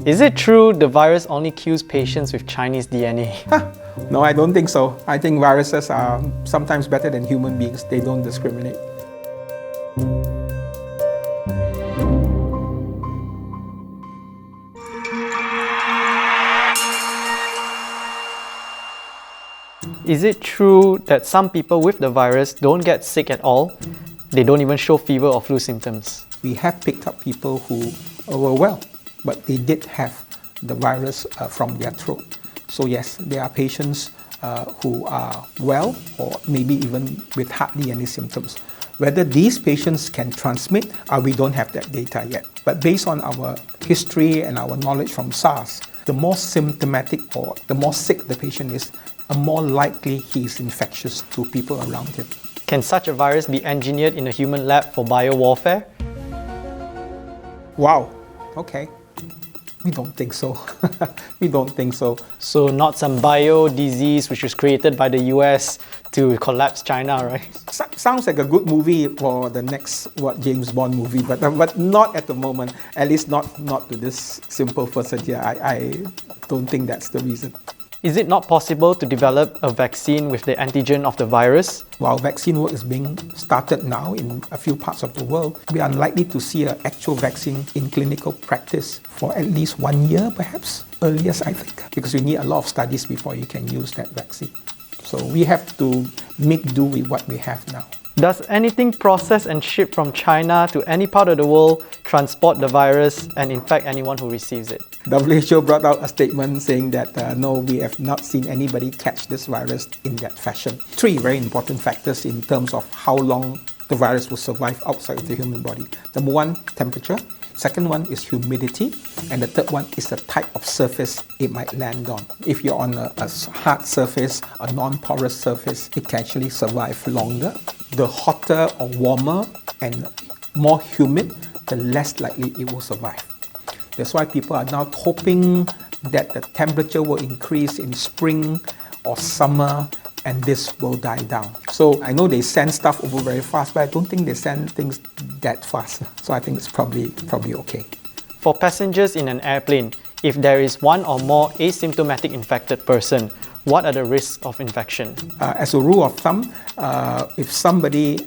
Is it true the virus only kills patients with Chinese DNA? No, I don't think so. I think viruses are sometimes better than human beings. They don't discriminate. Is it true that some people with the virus don't get sick at all? They don't even show fever or flu symptoms. We have picked up people who were well, but they did have the virus from their throat. So yes, there are patients who are well or maybe even with hardly any symptoms. Whether these patients can transmit, we don't have that data yet. But based on our history and our knowledge from SARS, the more symptomatic or the more sick the patient is, the more likely he is infectious to people around him. Can such a virus be engineered in a human lab for biowarfare? Wow, okay. We don't think so. We don't think so. So not some bio disease which was created by the US to collapse China, right? Sounds like a good movie for the next James Bond movie, but not at the moment. At least not to this simple person here. I don't think that's the reason. Is it not possible to develop a vaccine with the antigen of the virus? While vaccine work is being started now in a few parts of the world, we are unlikely to see an actual vaccine in clinical practice for at least 1 year, perhaps, earliest I think, because you need a lot of studies before you can use that vaccine. So we have to make do with what we have now. Does anything processed and shipped from China to any part of the world transport the virus and infect anyone who receives it? WHO brought out a statement saying that no, we have not seen anybody catch this virus in that fashion. 3 very important factors in terms of how long the virus will survive outside of the human body. Number 1, temperature. Second one is humidity. And the third one is the type of surface it might land on. If you're on a hard surface, a non-porous surface, it can actually survive longer. The hotter or warmer and more humid, the less likely it will survive. That's why people are now hoping that the temperature will increase in spring or summer and this will die down. So I know they send stuff over very fast, but I don't think they send things that fast. So I think it's probably okay. For passengers in an airplane, if there is one or more asymptomatic infected person, what are the risks of infection? As a rule of thumb, if somebody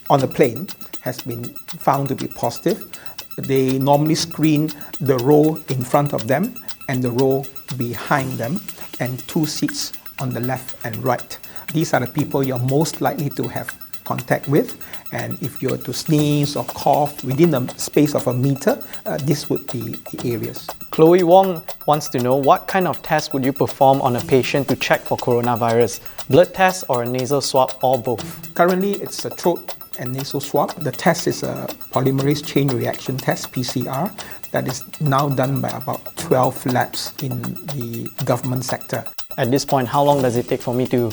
on the plane has been found to be positive, they normally screen the row in front of them and the row behind them and 2 seats on the left and right. These are the people you're most likely to have contact with, and if you were to sneeze or cough within the space of a meter, this would be the areas. Chloe Wong wants to know what kind of test would you perform on a patient to check for coronavirus? Blood test or a nasal swab or both? Currently, it's a throat and nasal swab. The test is a polymerase chain reaction test, PCR, that is now done by about 12 labs in the government sector. At this point, how long does it take for me to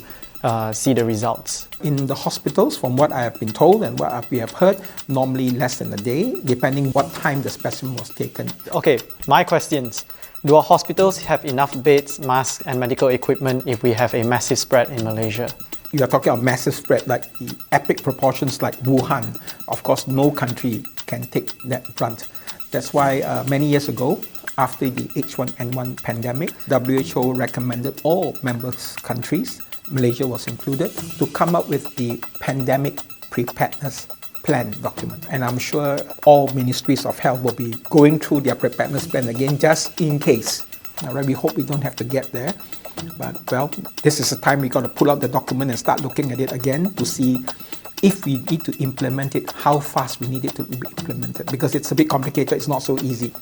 see the results? In the hospitals, from what I have been told and what we have heard, normally less than a day, depending what time the specimen was taken. Okay, my questions. Do our hospitals have enough beds, masks and medical equipment if we have a massive spread in Malaysia? You are talking about massive spread, like the epic proportions like Wuhan. Of course, no country can take that brunt. That's why many years ago, after the H1N1 pandemic, WHO recommended all member countries, Malaysia was included, to come up with the pandemic preparedness plan document. And I'm sure all ministries of health will be going through their preparedness plan again, just in case. All right, we hope we don't have to get there. But well, this is the time we got to pull out the document and start looking at it again to see if we need to implement it, how fast we need it to be implemented. Because it's a bit complicated, it's not so easy.